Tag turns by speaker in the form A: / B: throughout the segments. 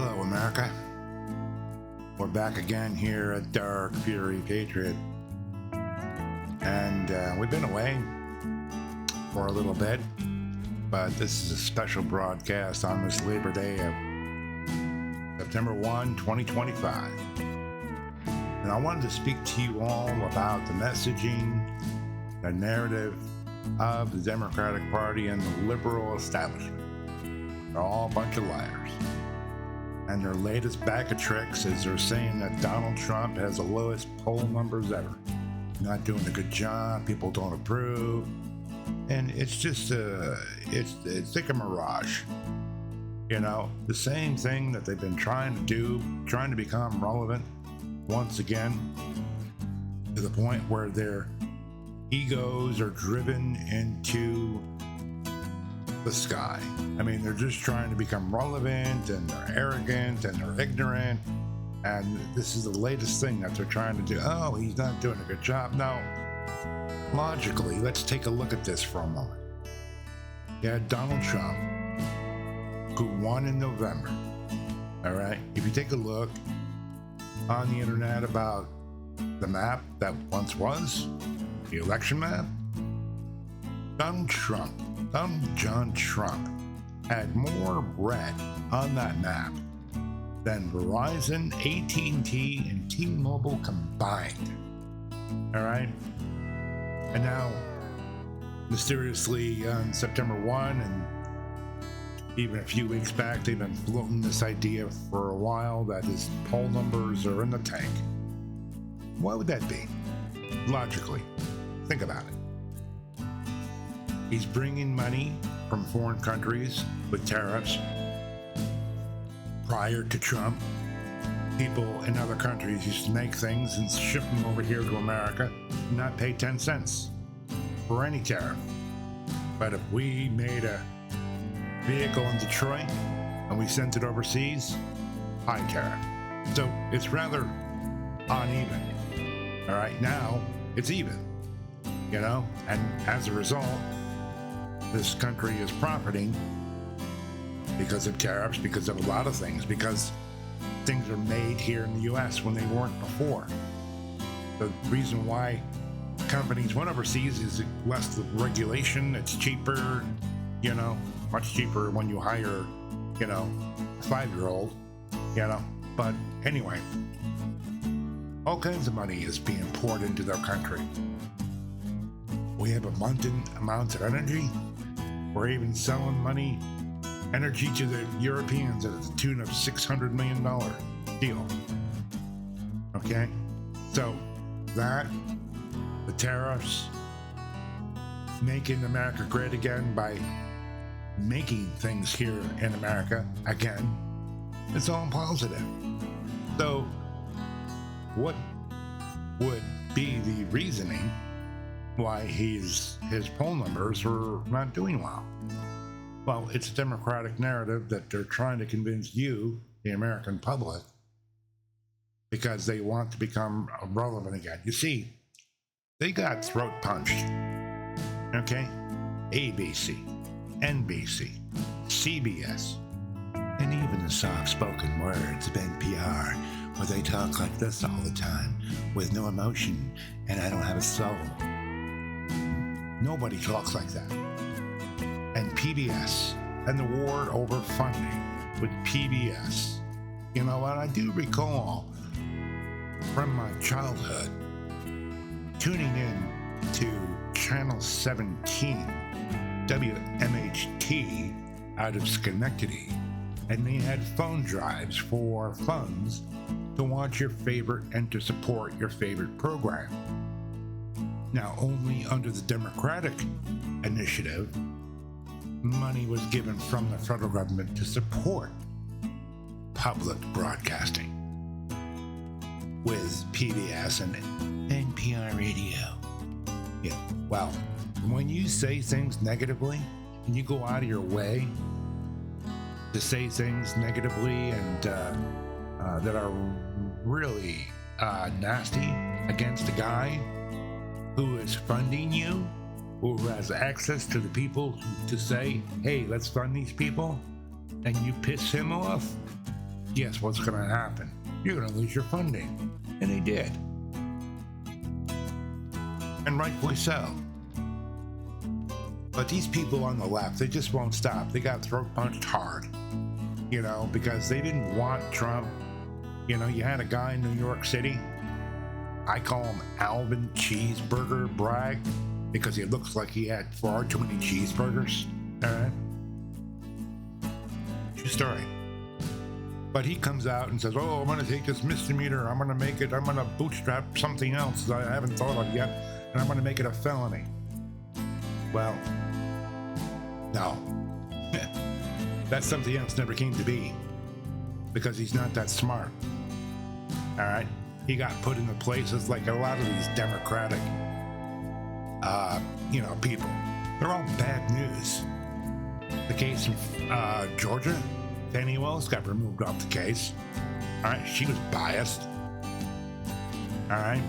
A: Hello, America. We're back again here at Dark Fury Patriot. And we've been away for a little bit, but this is a special broadcast on this Labor Day of September 1, 2025. And I wanted to speak to you all about the messaging, the narrative of the Democratic Party and the liberal establishment. They're all a bunch of liars. And their latest bag of tricks is they're saying that Donald Trump has the lowest poll numbers ever. Not doing a good job, people don't approve. And it's just, it's like a mirage. You know, the same thing that they've been trying to do, trying to become relevant once again, to the point where their egos are driven into the sky. I mean, they're just trying to become relevant, and they're arrogant, and they're ignorant, and this is the latest thing that they're trying to do. Oh, he's not doing a good job. No, logically, let's take a look at this for a moment. You had Donald Trump, who won in November. All right, if you take a look on the internet about the map that once was, the election map, Donald John Trump had more red on that map than Verizon, AT&T, and T-Mobile combined. All right? And now, mysteriously, on September 1, and even a few weeks back, they've been floating this idea for a while that his poll numbers are in the tank. Why would that be? Logically, think about it. He's bringing money from foreign countries with tariffs. Prior to Trump, people in other countries used to make things and ship them over here to America and not pay 10 cents for any tariff. But if we made a vehicle in Detroit and we sent it overseas, high tariff. So it's rather uneven. All right, now it's even, you know, and as a result, this country is profiting because of tariffs, because of a lot of things, because things are made here in the U.S. when they weren't before. The reason why companies went overseas is less regulation, it's cheaper, you know, much cheaper when you hire, you know, a 5-year-old, you know. But anyway, all kinds of money is being poured into their country. We have abundant amounts of energy. We're even selling energy to the Europeans at the tune of $600 million deal. Okay? So, that, the tariffs, making America great again by making things here in America again, it's all positive. So, what would be the reasoning why his poll numbers were not doing well? Well, it's a Democratic narrative that they're trying to convince you, the American public, because they want to become relevant again. You see, they got throat punched. Okay? ABC, NBC, CBS, and even the soft-spoken words of NPR, where they talk like this all the time, with no emotion, and I don't have a soul. Nobody talks like that. And PBS, and the war over funding with PBS. You know what? I do recall from my childhood tuning in to Channel 17, WMHT, out of Schenectady, and they had phone drives for funds to watch your favorite and to support your favorite program. Now, only under the Democratic initiative, money was given from the federal government to support public broadcasting with PBS and NPR radio. Yeah, well, when you say things negatively, and you go out of your way to say things negatively and that are really nasty against a guy who is funding you, who has access to the people to say, hey, let's fund these people, and you piss him off, guess what's going to happen? You're going to lose your funding. And they did. And rightfully so. But these people on the left, they just won't stop. They got throat punched hard, you know, because they didn't want Trump. You know, you had a guy in New York City. I call him Alvin Cheeseburger Bragg because he looks like he had far too many cheeseburgers. All right? True story. But he comes out and says, oh, I'm going to take this misdemeanor. I'm going to bootstrap something else that I haven't thought of yet, and I'm going to make it a felony. Well, no. That something else never came to be because he's not that smart. All right? He got put into places like a lot of these Democratic, people. They're all bad news. The case in Georgia, Fannie Wells got removed off the case. All right? She was biased. All right?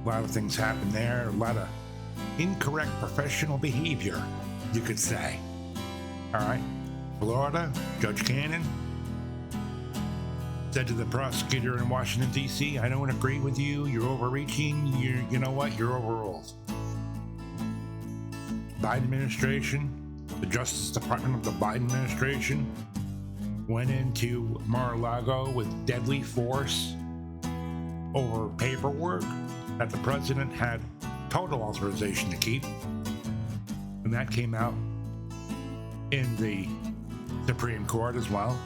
A: A lot of things happened there. A lot of incorrect professional behavior, you could say. All right. Florida, Judge Cannon said to the prosecutor in Washington, D.C., I don't agree with you. You're overreaching. You know what? You're overruled. Biden administration, the Justice Department of the Biden administration went into Mar-a-Lago with deadly force over paperwork that the president had total authorization to keep, and that came out in the Supreme Court as well,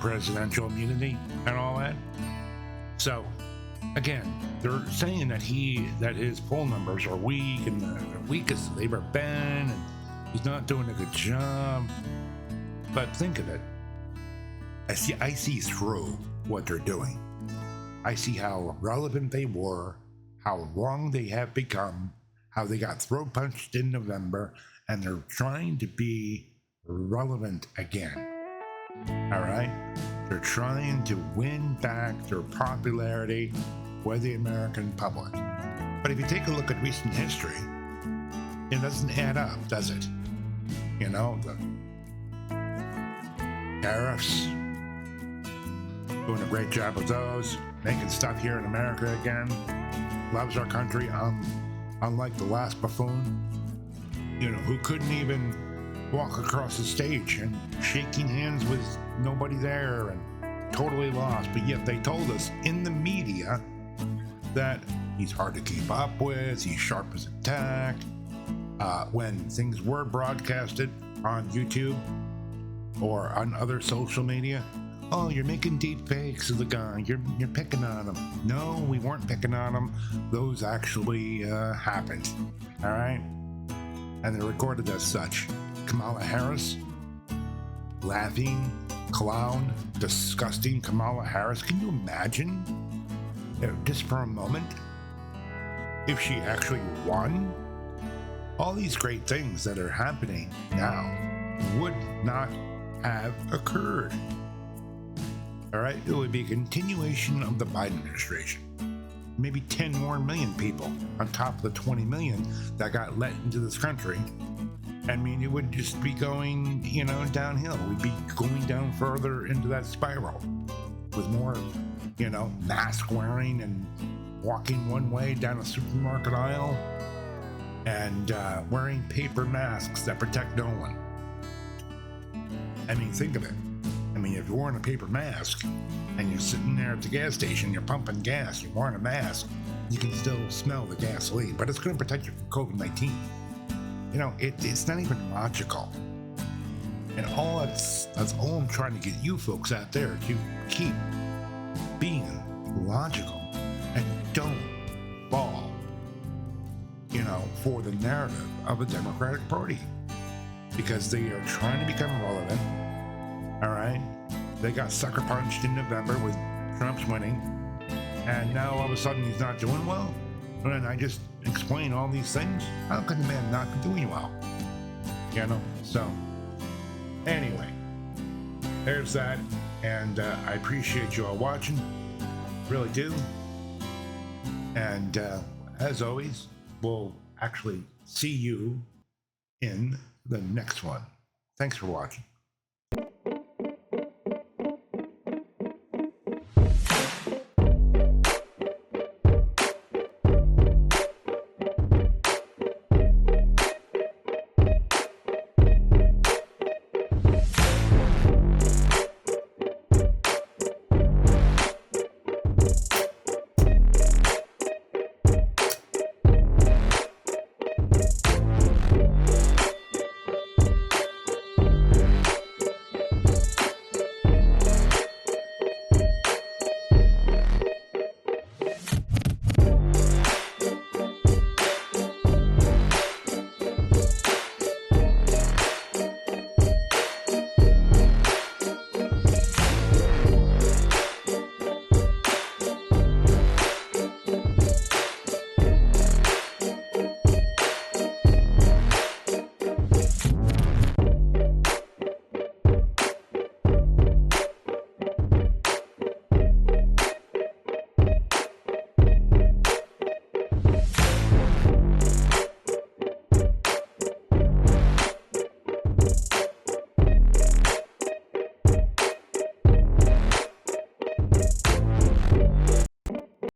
A: presidential immunity and all that. So again, they're saying that his poll numbers are weak and the weakest they've ever been, and he's not doing a good job. But think of it, I see through what they're doing. I see how relevant they were, how wrong they have become, how they got throat punched in November, and they're trying to be relevant again. All right? They're trying to win back their popularity with the American public. But if you take a look at recent history, it doesn't add up, does it? You know, the tariffs, doing a great job with those, making stuff here in America again, loves our country, unlike the last buffoon, you know, who couldn't even walk across the stage and shaking hands with nobody there and totally lost. But yet they told us in the media that he's hard to keep up with, he's sharp as a tack. When things were broadcasted on YouTube or on other social media, oh, you're making deep fakes of the guy. You're picking on him. No, we weren't picking on him. Those actually happened. All right? And they're recorded as such. Kamala Harris, laughing, clown, disgusting Kamala Harris. Can you imagine, just for a moment, if she actually won? All these great things that are happening now would not have occurred. All right, it would be a continuation of the Biden administration. Maybe 10 more million people on top of the 20 million that got let into this country. I mean, it would just be going, downhill. We'd be going down further into that spiral with more, mask wearing and walking one way down a supermarket aisle and wearing paper masks that protect no one. I mean, think of it. I mean, if you're wearing a paper mask and you're sitting there at the gas station, you're pumping gas, you're wearing a mask, you can still smell the gasoline, but it's going to protect you from COVID-19. It's not even logical. And that's all I'm trying to get you folks out there to keep being logical and don't fall, for the narrative of the Democratic Party, because they are trying to become relevant. All right, they got sucker punched in November with Trump's winning, and now all of a sudden he's not doing well. And I just explain all these things. How can the man not be doing well? So anyway, there's that, and I appreciate you all watching, really do. And as always, we'll actually see you in the next one. Thanks for watching.